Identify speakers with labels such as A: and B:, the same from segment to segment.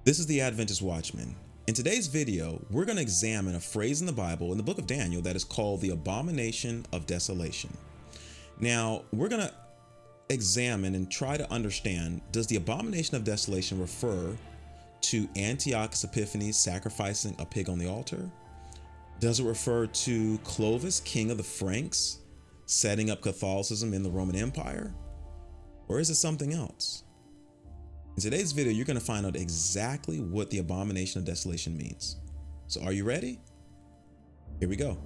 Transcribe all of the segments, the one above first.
A: This is the Adventist Watchman. In today's video, we're going to examine a phrase in the Bible in the book of Daniel that is called the Abomination of Desolation. Now, we're going to examine and try to understand, does the Abomination of Desolation refer to Antiochus Epiphanes sacrificing a pig on the altar? Does it refer to Clovis, king of the Franks, setting up Catholicism in the Roman Empire? Or is it something else? In today's video, you're going to find out exactly what the Abomination of Desolation means. So are you ready? Here we go.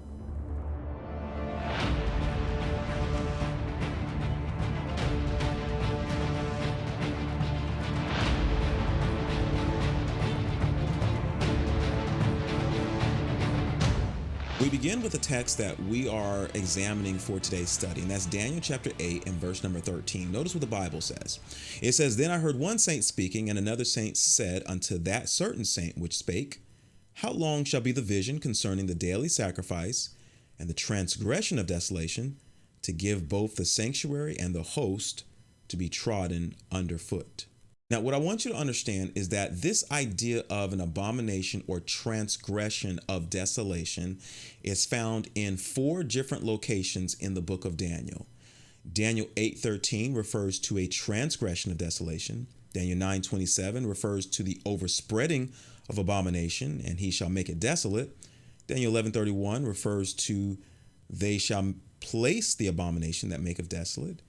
A: We begin with the text that we are examining for today's study, and that's Daniel chapter 8 and verse number 13. Notice what the Bible says. It says, "Then I heard one saint speaking, and another saint said unto that certain saint which spake, How long shall be the vision concerning the daily sacrifice and the transgression of desolation, to give both the sanctuary and the host to be trodden underfoot?" Now, what I want you to understand is that this idea of an abomination or transgression of desolation is found in four different locations in the book of Daniel. Daniel 8:13 refers to a transgression of desolation. Daniel 9:27 refers to the overspreading of abomination, and he shall make it desolate. Daniel 11:31 refers to they shall place the abomination that maketh desolate.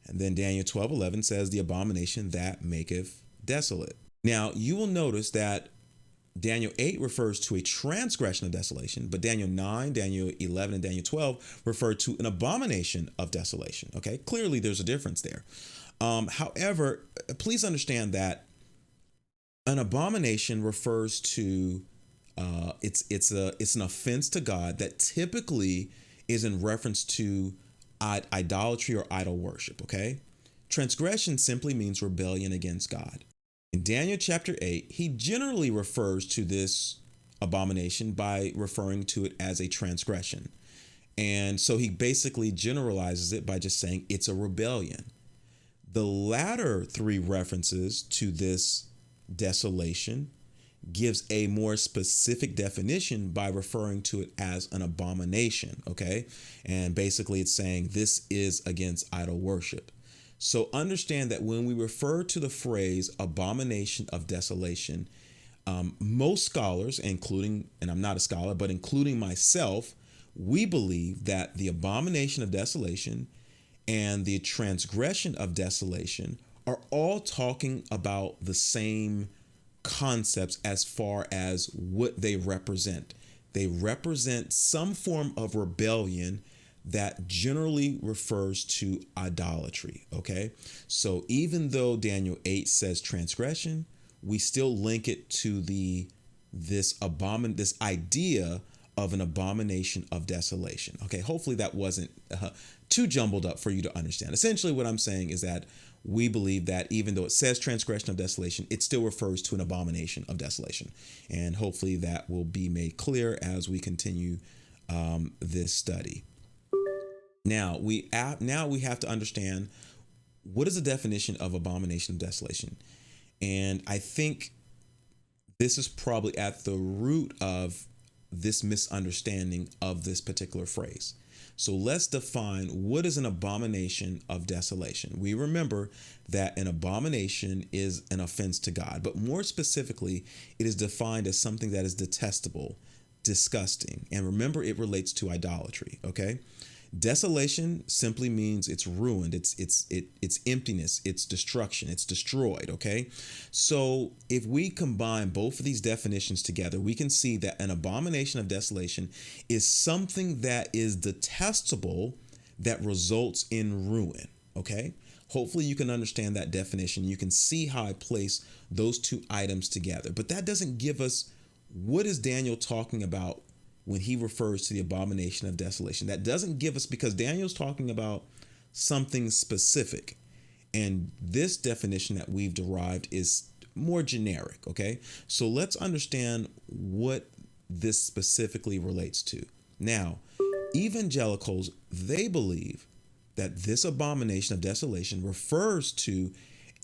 A: And then Daniel 12:11 says the abomination that maketh desolate. Now, you will notice that Daniel 8 refers to a transgression of desolation, but Daniel 9, Daniel 11, and Daniel 12 refer to an abomination of desolation. Okay, clearly there's a difference there. However, please understand that an abomination refers to it's an offense to God that typically is in reference to idolatry or idol worship. Okay, transgression simply means rebellion against God. In Daniel chapter 8, he generally refers to this abomination by referring to it as a transgression. And so he basically generalizes it by just saying it's a rebellion. The latter three references to this desolation gives a more specific definition by referring to it as an abomination, okay? And basically it's saying this is against idol worship. So understand that when we refer to the phrase abomination of desolation, most scholars, including, and I'm not a scholar, but including myself, we believe that the abomination of desolation and the transgression of desolation are all talking about the same concepts as far as what they represent. They represent some form of rebellion that generally refers to idolatry. Okay, so even though Daniel 8 says transgression, we still link it to this idea of an abomination of desolation. Okay, hopefully that wasn't too jumbled up for you to understand. Essentially, what I'm saying is that we believe that even though it says transgression of desolation, it still refers to an abomination of desolation. And hopefully that will be made clear as we continue this study. Now we have to understand, what is the definition of abomination of desolation? And I think this is probably at the root of this misunderstanding of this particular phrase. So let's define what is an abomination of desolation. We remember that an abomination is an offense to God, but more specifically, it is defined as something that is detestable, disgusting, and remember, it relates to idolatry. Okay. Desolation simply means it's ruined, it's emptiness, it's destruction, it's destroyed. Okay, so if we combine both of these definitions together, we can see that an abomination of desolation is something that is detestable that results in ruin. Okay, hopefully you can understand that definition. You can see how I place those two items together, but that doesn't give us what is Daniel talking about when he refers to the abomination of desolation. That doesn't give us, because Daniel's talking about something specific. And this definition that we've derived is more generic, okay? So let's understand what this specifically relates to. Now, evangelicals, they believe that this abomination of desolation refers to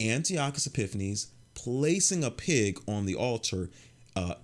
A: Antiochus Epiphanes placing a pig on the altar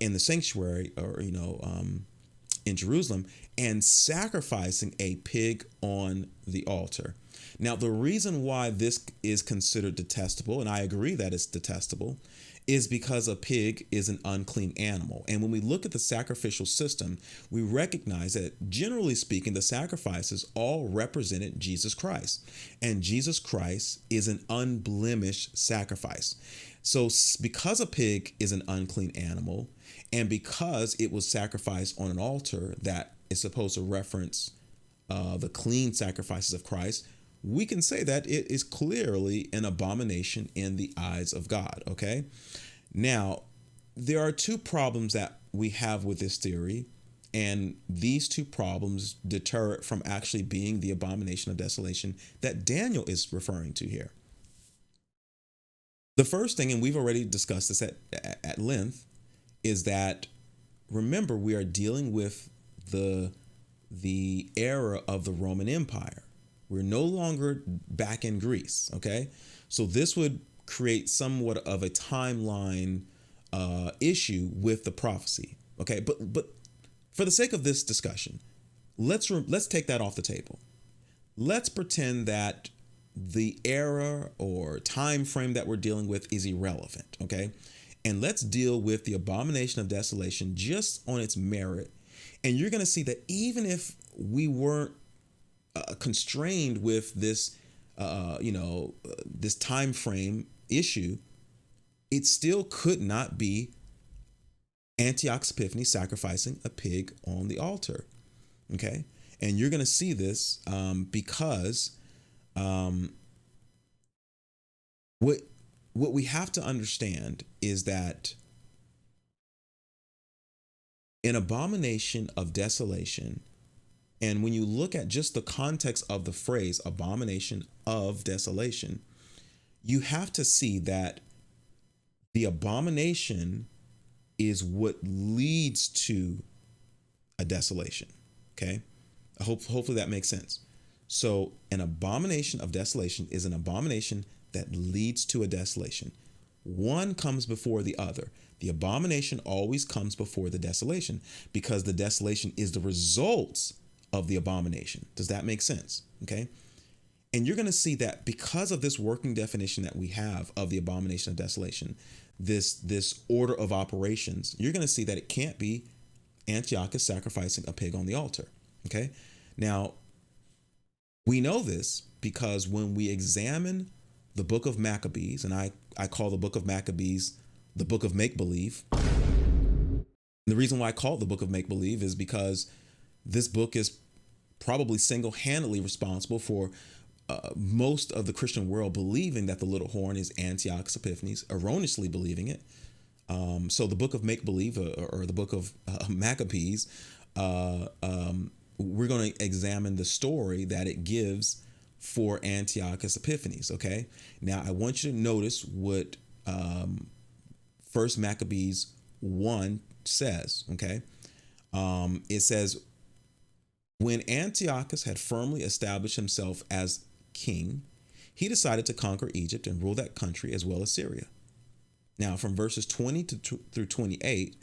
A: in the sanctuary, or in Jerusalem, and sacrificing a pig on the altar. Now, the reason why this is considered detestable, and I agree that it's detestable, is because a pig is an unclean animal. And when we look at the sacrificial system, we recognize that, generally speaking, the sacrifices all represented Jesus Christ. And Jesus Christ is an unblemished sacrifice. So because a pig is an unclean animal, and because it was sacrificed on an altar that is supposed to reference the clean sacrifices of Christ, we can say that it is clearly an abomination in the eyes of God. Okay. Now, there are two problems that we have with this theory, and these two problems deter it from actually being the abomination of desolation that Daniel is referring to here. The first thing, and we've already discussed this at length, is that, remember, we are dealing with the era of the Roman Empire. We're no longer back in Greece, okay? So this would create somewhat of a timeline issue with the prophecy, okay? But for the sake of this discussion, let's take that off the table. Let's pretend that the era or time frame that we're dealing with is irrelevant, okay? And let's deal with the abomination of desolation just on its merit. And you're going to see that even if we weren't constrained with this, this time frame issue, it still could not be Antiochus Epiphanes sacrificing a pig on the altar. Okay. And you're going to see this because what we have to understand is that an abomination of desolation, and when you look at just the context of the phrase abomination of desolation, you have to see that the abomination is what leads to a desolation. Okay. Hopefully that makes sense. So an abomination of desolation is an abomination that leads to a desolation. One comes before the other. The abomination always comes before the desolation because the desolation is the results of the abomination. Does that make sense? Okay. And you're going to see that because of this working definition that we have of the abomination of desolation, this order of operations, you're going to see that it can't be Antiochus sacrificing a pig on the altar. Okay. Now, we know this because when we examine the book of Maccabees, and I call the book of Maccabees the book of make-believe. The reason why I call it the book of make-believe is because this book is probably single-handedly responsible for most of the Christian world believing that the little horn is Antiochus Epiphanes, erroneously believing it. So the book of make-believe or the book of Maccabees, we're going to examine the story that it gives for Antiochus Epiphanes. Okay. Now I want you to notice what First Maccabees 1 says. Okay. It says, when Antiochus had firmly established himself as king, he decided to conquer Egypt and rule that country as well as Syria. Now, from verses 20 through 28,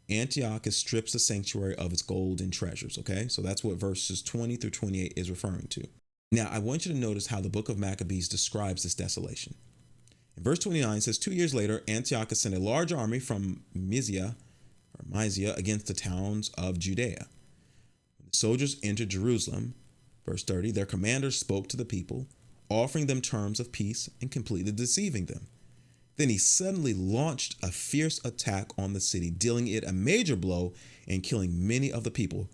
A: Antiochus strips the sanctuary of its gold and treasures. Okay, so that's what verses 20 through 28 is referring to. Now, I want you to notice how the book of Maccabees describes this desolation. In verse 29, it says, 2 years later, Antiochus sent a large army from Mysia against the towns of Judea. When the soldiers entered Jerusalem, verse 30, their commanders spoke to the people, offering them terms of peace and completely deceiving them. Then he suddenly launched a fierce attack on the city, dealing it a major blow and killing many of the people.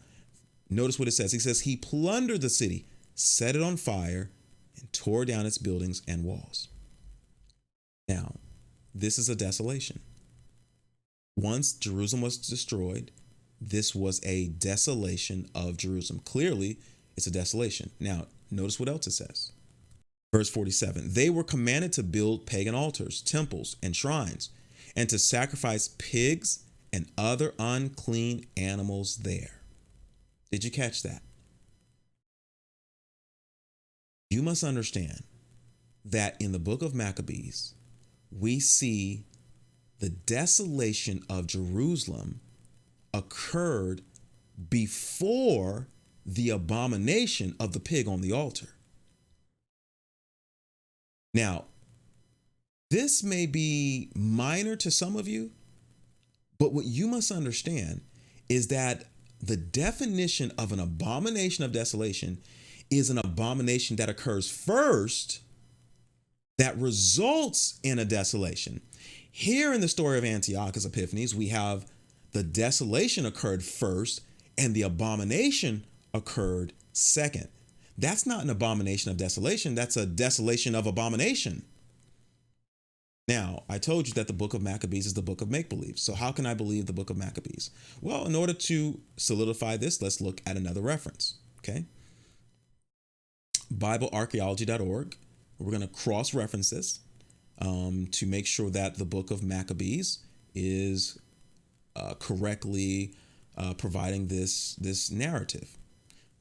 A: Notice what it says. He says he plundered the city, set it on fire, and tore down its buildings and walls. Now, this is a desolation. Once Jerusalem was destroyed, this was a desolation of Jerusalem. Clearly, it's a desolation. Now, notice what else it says. Verse 47, they were commanded to build pagan altars, temples, and shrines, and to sacrifice pigs and other unclean animals there. Did you catch that? You must understand that in the book of Maccabees, we see the desolation of Jerusalem occurred before the abomination of the pig on the altar. Now, this may be minor to some of you, but what you must understand is that the definition of an abomination of desolation is an abomination that occurs first that results in a desolation. Here in the story of Antiochus Epiphanes, we have the desolation occurred first and the abomination occurred second. That's not an abomination of desolation. That's a desolation of abomination. Now, I told you that the book of Maccabees is the book of make-believe. So how can I believe the book of Maccabees? Well, in order to solidify this, let's look at another reference. Okay. BibleArchaeology.org. We're going to cross-reference this to make sure that the book of Maccabees is correctly providing this narrative.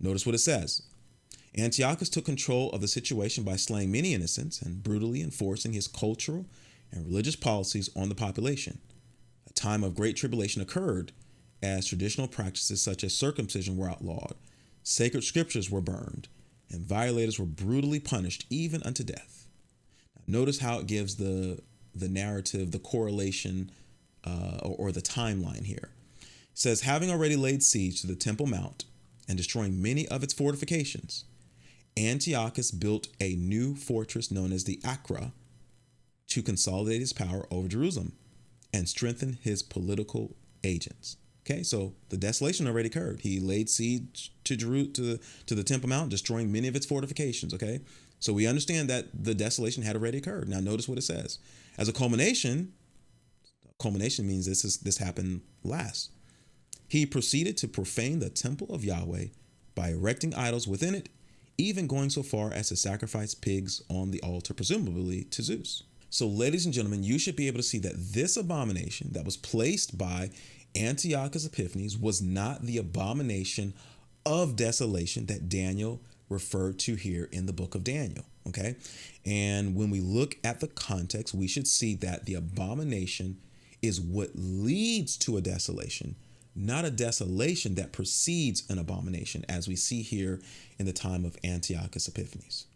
A: Notice what it says. Antiochus took control of the situation by slaying many innocents and brutally enforcing his cultural and religious policies on the population. A time of great tribulation occurred as traditional practices such as circumcision were outlawed, sacred scriptures were burned, and violators were brutally punished even unto death. Now, notice how it gives the narrative, the correlation, or the timeline here. It says, having already laid siege to the Temple Mount and destroying many of its fortifications, Antiochus built a new fortress known as the Acra to consolidate his power over Jerusalem and strengthen his political agents. Okay, so the desolation already occurred. He laid siege to the Temple Mount, destroying many of its fortifications. Okay, so we understand that the desolation had already occurred. Now notice what it says. As a culmination means this happened last. He proceeded to profane the temple of Yahweh by erecting idols within it, even going so far as to sacrifice pigs on the altar, presumably to Zeus. So, ladies and gentlemen, you should be able to see that this abomination that was placed by Antiochus Epiphanes was not the abomination of desolation that Daniel referred to here in the book of Daniel. Okay. And when we look at the context, we should see that the abomination is what leads to a desolation, not a desolation that precedes an abomination, as we see here in the time of Antiochus Epiphanes.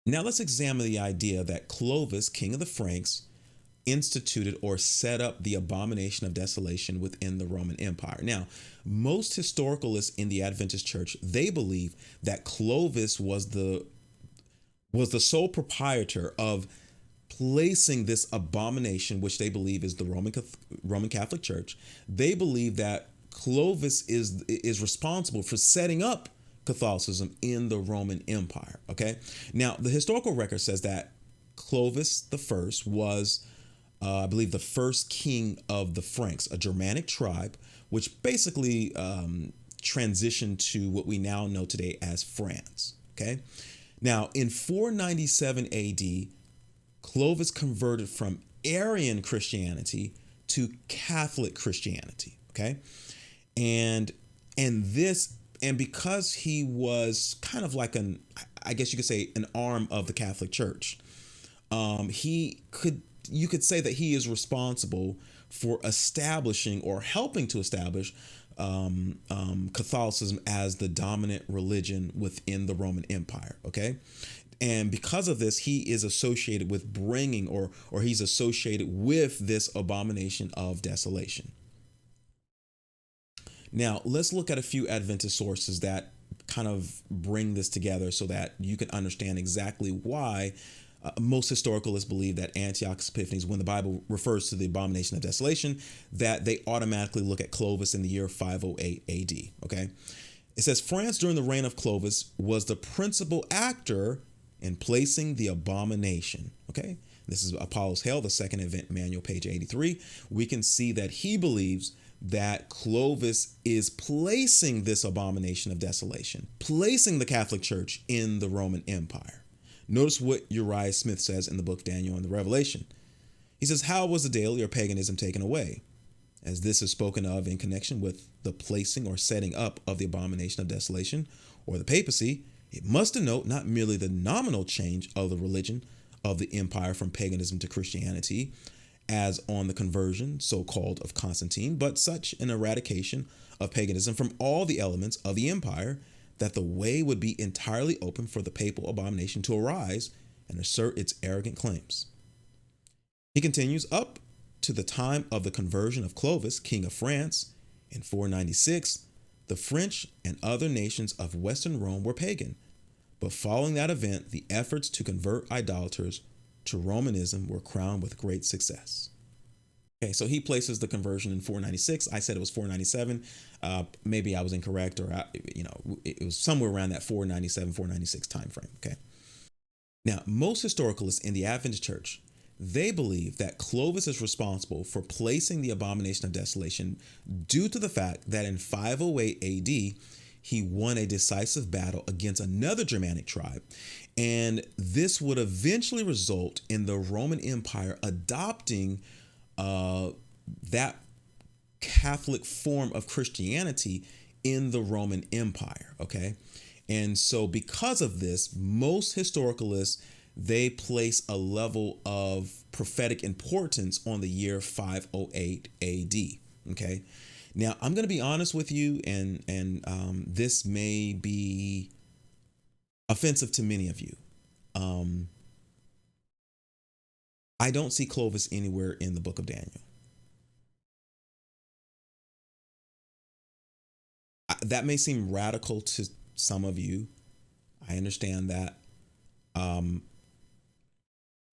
A: Now let's examine the idea that Clovis, king of the Franks, instituted or set up the abomination of desolation within the Roman Empire. Now, most historicalists in the Adventist church, they believe that Clovis was the sole proprietor of placing this abomination, which they believe is the Roman Catholic Church. They believe that Clovis is responsible for setting up Catholicism in the Roman Empire. Okay. Now, the historical record says that Clovis I was, I believe, the first king of the Franks, a Germanic tribe, which basically transitioned to what we now know today as France. Okay. Now, in 497 AD, Clovis converted from Arian Christianity to Catholic Christianity. Okay. And because he was kind of like I guess you could say an arm of the Catholic Church, you could say that he is responsible for establishing or helping to establish Catholicism as the dominant religion within the Roman Empire. Okay. And because of this, he is associated with bringing or he's associated with this abomination of desolation. Now, let's look at a few Adventist sources that kind of bring this together so that you can understand exactly why most historicalists believe that Antiochus Epiphanes, when the Bible refers to the abomination of desolation, that they automatically look at Clovis in the year 508 AD. Okay. It says France during the reign of Clovis was the principal actor in placing the abomination. Okay. This is Apollos Hale, the Second Event Manual, page 83. We can see that he believes that Clovis is placing this abomination of desolation, placing the Catholic Church in the Roman Empire. Notice what Uriah Smith says in the book Daniel and the Revelation. He says, how was the daily or paganism taken away? As this is spoken of in connection with the placing or setting up of the abomination of desolation or the papacy, it must denote not merely the nominal change of the religion of the empire from paganism to Christianity, as on the conversion, so-called, of Constantine, but such an eradication of paganism from all the elements of the empire that the way would be entirely open for the papal abomination to arise and assert its arrogant claims. He continues, up to the time of the conversion of Clovis, king of France, in 496, the French and other nations of Western Rome were pagan. But following that event, the efforts to convert idolaters to Romanism were crowned with great success. Okay, so he places the conversion in 496. I said it was 497. Maybe I was incorrect, or it was somewhere around that 497, 496 time frame. Okay. Now, most historicalists in the Adventist Church, they believe that Clovis is responsible for placing the Abomination of Desolation due to the fact that in 508 AD, he won a decisive battle against another Germanic tribe, and this would eventually result in the Roman Empire adopting that Catholic form of Christianity in the Roman Empire. Okay. And so because of this, most historicalists, they place a level of prophetic importance on the year 508 AD. Okay. Now, I'm going to be honest with you, and this may be offensive to many of you. I don't see Clovis anywhere in the book of Daniel. That may seem radical to some of you. I understand that. And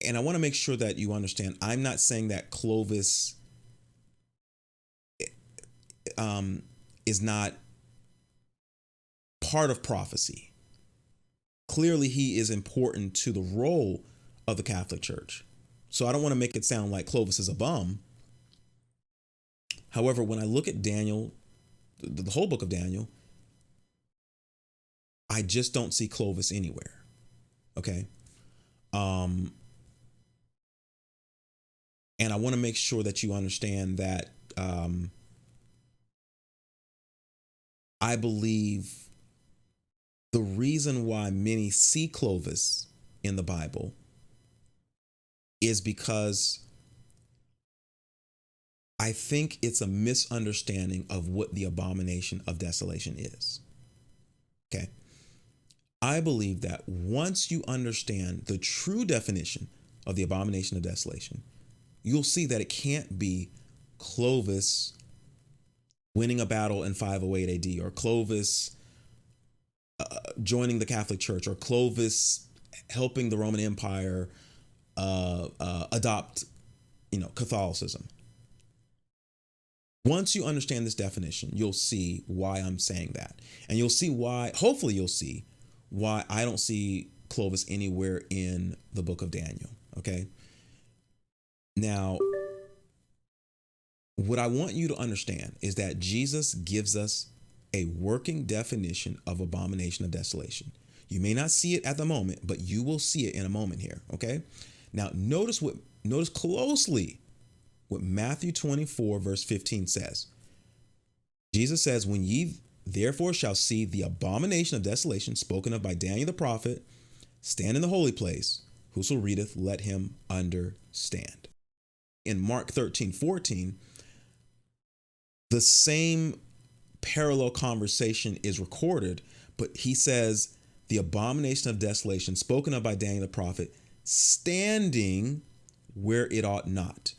A: I want to make sure that you understand, I'm not saying that Clovis is not part of prophecy. Clearly, he is important to the role of the Catholic Church. So I don't want to make it sound like Clovis is a bum. However, when I look at Daniel, the whole book of Daniel, I just don't see Clovis anywhere. Okay. And I want to make sure that you understand that I believe the reason why many see Clovis in the Bible is because I think it's a misunderstanding of what the Abomination of Desolation is. Okay. I believe that once you understand the true definition of the Abomination of Desolation, you'll see that it can't be Clovis winning a battle in 508 AD, or Clovis joining the Catholic Church, or Clovis helping the Roman Empire adopt, Catholicism. Once you understand this definition, you'll see why I'm saying that. And you'll see why, hopefully you'll see why I don't see Clovis anywhere in the book of Daniel. Okay. Now, what I want you to understand is that Jesus gives us a working definition of Abomination of Desolation. You may not see it at the moment, but you will see it in a moment here. Okay. Now, notice closely what Matthew 24 verse 15 says. Jesus says, when ye therefore shall see the abomination of desolation spoken of by Daniel the prophet stand in the holy place, whoso readeth, let him understand. In Mark 13:14, the same parallel conversation is recorded, but he says the abomination of desolation spoken of by Daniel the prophet standing where it ought not.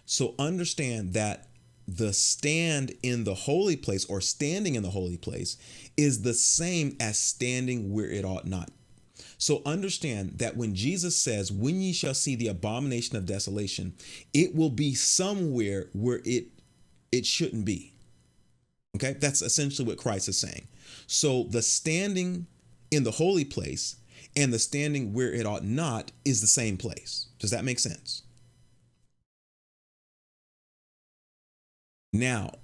A: So understand that the stand in the holy place, or standing in the holy place, is the same as standing where it ought not. So understand that when Jesus says, when ye shall see the abomination of desolation, it will be somewhere where it shouldn't be. Okay, that's essentially what Christ is saying. So the standing in the holy place and the standing where it ought not is the same place. Does that make sense? Now,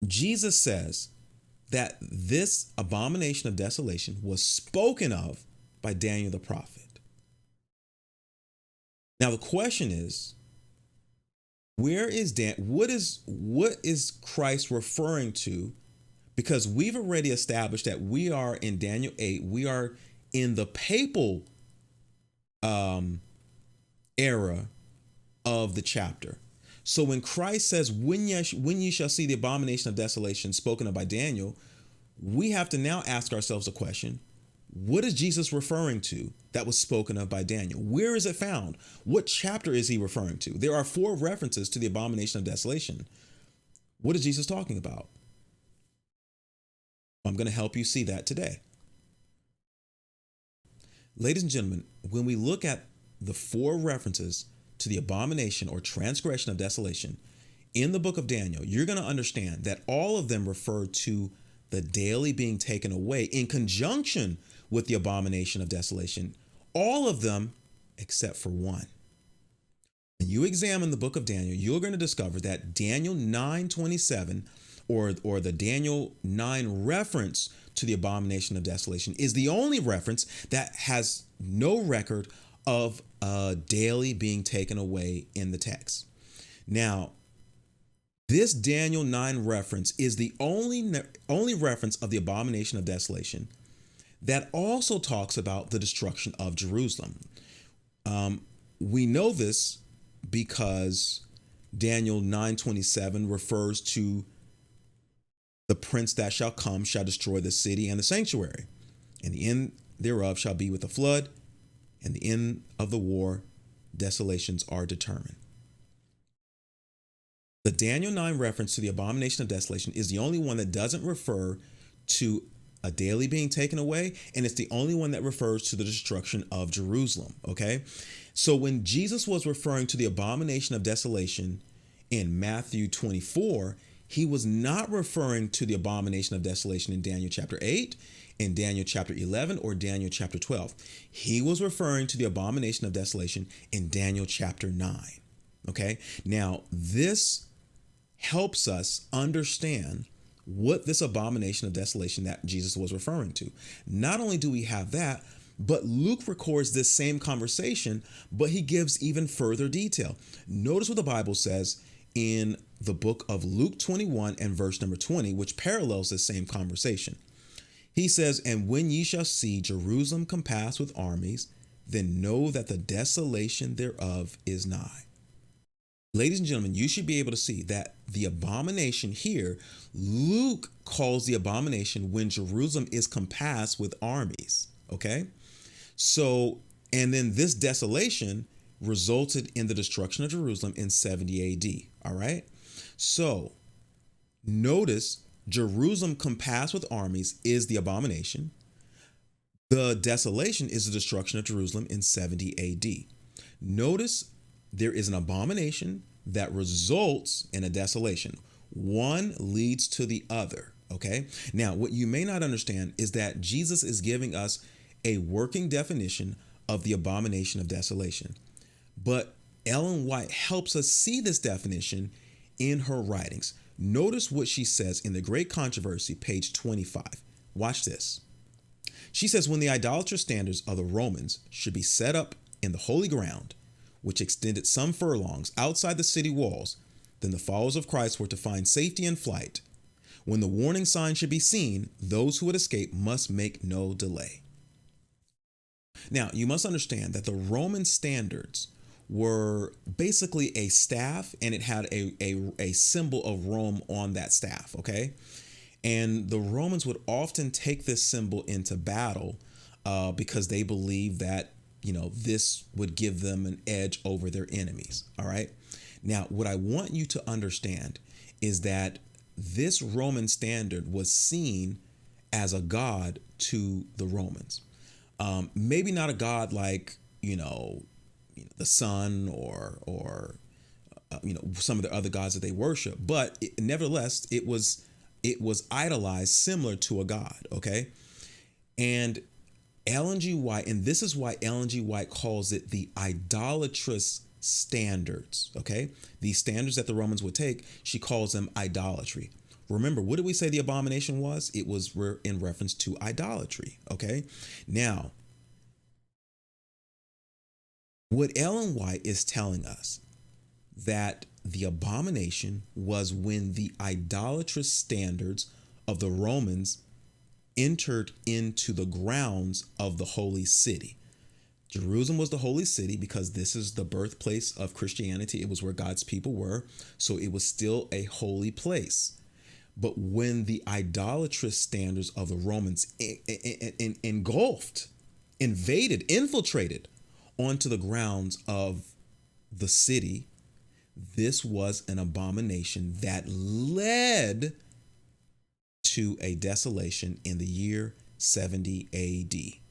A: Jesus says that this abomination of desolation was spoken of by Daniel the prophet. Now, the question is, where is what is Christ referring to? Because we've already established that we are in Daniel 8, we are in the papal era of the chapter. So when Christ says, when ye shall see the abomination of desolation spoken of by Daniel, we have to now ask ourselves a question. What is Jesus referring to that was spoken of by Daniel? Where is it found? What chapter is he referring to? There are 4 references to the abomination of desolation. What is Jesus talking about? I'm going to help you see that today. Ladies and gentlemen, when we look at the 4 references to the abomination or transgression of desolation in the book of Daniel, you're going to understand that all of them refer to the daily being taken away in conjunction with the abomination of desolation. All of them except for one. When you examine the book of Daniel, you're going to discover that Daniel 9:27 or the Daniel 9 reference to the abomination of desolation is the only reference that has no record of daily being taken away in the text. Now, this Daniel 9 reference is the only reference of the abomination of desolation that also talks about the destruction of Jerusalem. We know this because Daniel 9:27 refers to the prince that shall come shall destroy the city and the sanctuary, and the end thereof shall be with a flood, and the end of the war, desolations are determined. The Daniel 9 reference to the abomination of desolation is the only one that doesn't refer to a daily being taken away, and it's the only one that refers to the destruction of Jerusalem, okay? So when Jesus was referring to the abomination of desolation in Matthew 24, he was not referring to the abomination of desolation in Daniel chapter 8, in Daniel chapter 11, or Daniel chapter 12. He was referring to the abomination of desolation in Daniel chapter 9, okay? Now, this helps us understand what this abomination of desolation that Jesus was referring to. Not only do we have that, but Luke records this same conversation, but he gives even further detail. Notice what the Bible says in the book of Luke 21 and verse number 20, which parallels this same conversation. He says, "And when ye shall see Jerusalem compassed with armies, then know that the desolation thereof is nigh." Ladies and gentlemen, you should be able to see that the abomination here, Luke calls the abomination when Jerusalem is compassed with armies, okay? So, and then this desolation resulted in the destruction of Jerusalem in 70 AD, all right? So, notice Jerusalem compassed with armies is the abomination. The desolation is the destruction of Jerusalem in 70 AD. Notice there is an abomination that results in a desolation. One leads to the other, okay? Now, what you may not understand is that Jesus is giving us a working definition of the abomination of desolation. But Ellen White helps us see this definition in her writings. Notice what she says in The Great Controversy, page 25. Watch this. She says, "When the idolatrous standards of the Romans should be set up in the holy ground, which extended some furlongs outside the city walls, then the followers of Christ were to find safety in flight. When the warning sign should be seen, those who would escape must make no delay." Now, you must understand that the Roman standards were basically a staff, and it had a symbol of Rome on that staff, okay? And the Romans would often take this symbol into battle because they believed that, this would give them an edge over their enemies, all right? Now, what I want you to understand is that this Roman standard was seen as a god to the Romans. Maybe not a god like, the sun or some of the other gods that they worship, but nevertheless, it was idolized similar to a god, okay? And Ellen G. White, and this is why Ellen G. White calls it the idolatrous standards, okay? These standards that the Romans would take, she calls them idolatry. Remember, what did we say the abomination was? It was in reference to idolatry, okay? Now, what Ellen White is telling us that the abomination was when the idolatrous standards of the Romans entered into the grounds of the holy city. Jerusalem was the holy city because this is the birthplace of Christianity. It was where God's people were. So it was still a holy place. But when the idolatrous standards of the Romans engulfed, invaded, infiltrated onto the grounds of the city, this was an abomination that led to a desolation in the year 70 AD.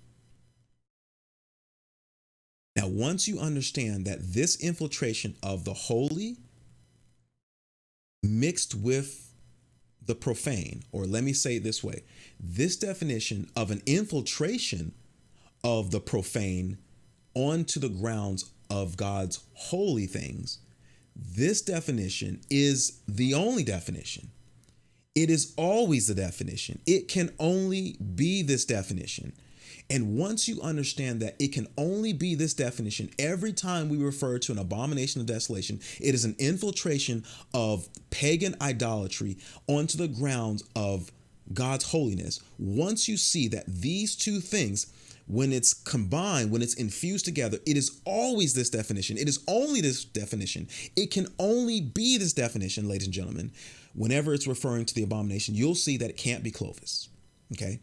A: Now, once you understand that this infiltration of the holy mixed with the profane, or let me say it this way, this definition of an infiltration of the profane onto the grounds of God's holy things, this definition is the only definition. It is always the definition. It can only be this definition. And once you understand that it can only be this definition, every time we refer to an abomination of desolation, it is an infiltration of pagan idolatry onto the grounds of God's holiness. Once you see that these two things, when it's combined, when it's infused together, it is always this definition. It is only this definition. It can only be this definition, ladies and gentlemen. Whenever it's referring to the abomination, you'll see that it can't be Clovis. Okay?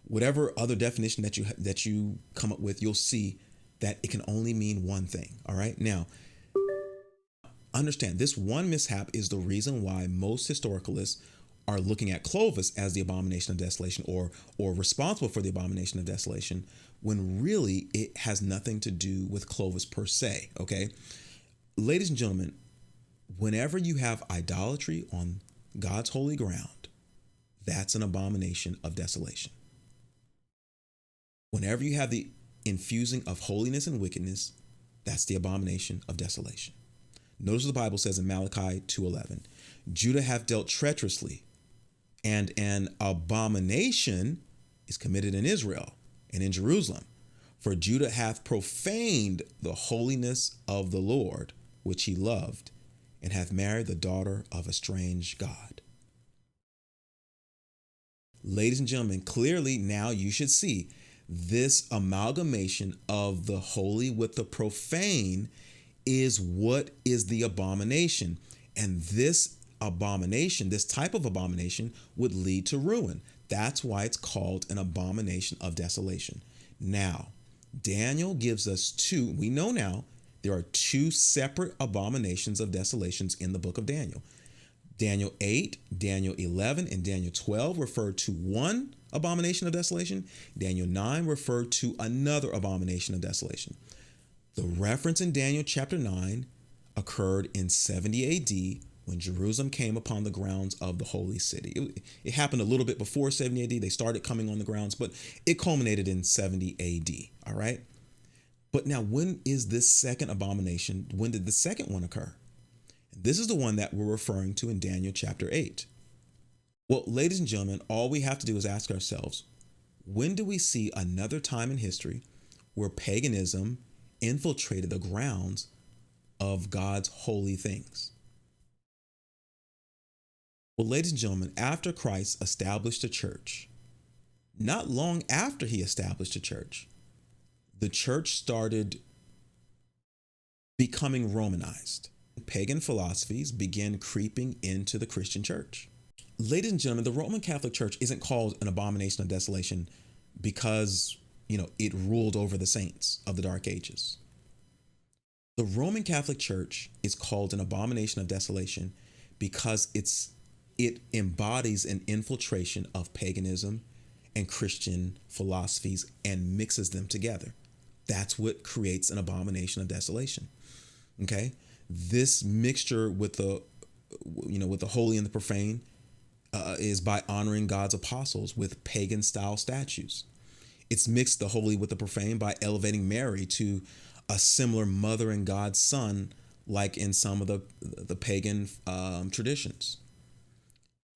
A: Whatever other definition that you come up with, you'll see that it can only mean one thing. All right. Now, understand this one mishap is the reason why most historicalists are looking at Clovis as the abomination of desolation or responsible for the abomination of desolation, when really it has nothing to do with Clovis per se. Okay. Ladies and gentlemen, whenever you have idolatry on God's holy ground, that's an abomination of desolation. Whenever you have the infusing of holiness and wickedness, that's the abomination of desolation. Notice what the Bible says in Malachi 2:11. Judah hath dealt treacherously, and an abomination is committed in Israel and in Jerusalem. For Judah hath profaned the holiness of the Lord, which he loved, and hath married the daughter of a strange god. Ladies and gentlemen, clearly now you should see this amalgamation of the holy with the profane is what is the abomination. And this abomination, this type of abomination, would lead to ruin. That's why it's called an abomination of desolation. Now, Daniel gives us two. We know now there are two separate abominations of desolations in the book of Daniel. Daniel 8, Daniel 11, and Daniel 12 refer to one abomination of desolation. Daniel 9 referred to another abomination of desolation. The reference in Daniel chapter 9 occurred in 70 AD when Jerusalem came upon the grounds of the holy city. It happened a little bit before 70 AD. They started coming on the grounds, but it culminated in 70 AD. All right. But now, when is this second abomination? When did the second one occur? This is the one that we're referring to in Daniel chapter 8. Well, ladies and gentlemen, all we have to do is ask ourselves, when do we see another time in history where paganism infiltrated the grounds of God's holy things? Well, ladies and gentlemen, after Christ established a church, not long after he established a church, the church started becoming Romanized. Pagan philosophies began creeping into the Christian church. Ladies and gentlemen, the Roman Catholic Church isn't called an abomination of desolation because, it ruled over the saints of the Dark Ages. The Roman Catholic Church is called an abomination of desolation because it embodies an infiltration of paganism and Christian philosophies and mixes them together. That's what creates an abomination of desolation. Okay? This mixture with the holy and the profane is by honoring God's apostles with pagan style statues. It's mixed the holy with the profane by elevating Mary to a similar mother and God's son, like in some of the pagan traditions.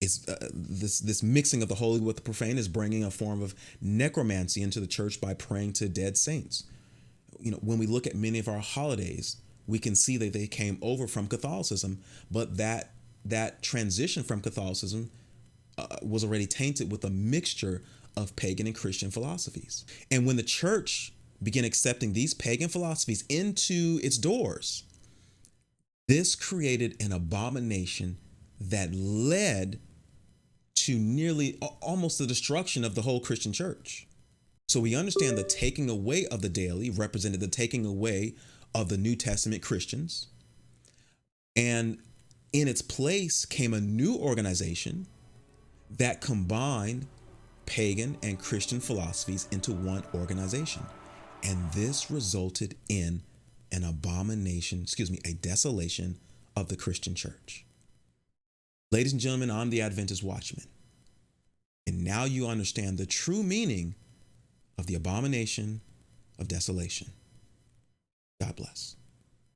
A: It's this mixing of the holy with the profane is bringing a form of necromancy into the church by praying to dead saints. When we look at many of our holidays, we can see that they came over from Catholicism, but that transition from Catholicism was already tainted with a mixture of pagan and Christian philosophies. And when the church began accepting these pagan philosophies into its doors, this created an abomination that led to nearly almost the destruction of the whole Christian church. So we understand the taking away of the daily represented the taking away of the New Testament Christians. And in its place came a new organization that combined pagan and Christian philosophies into one organization. And this resulted in an abomination, a desolation of the Christian church. Ladies and gentlemen, I'm the Adventist Watchman. And now you understand the true meaning of the abomination of desolation. God bless.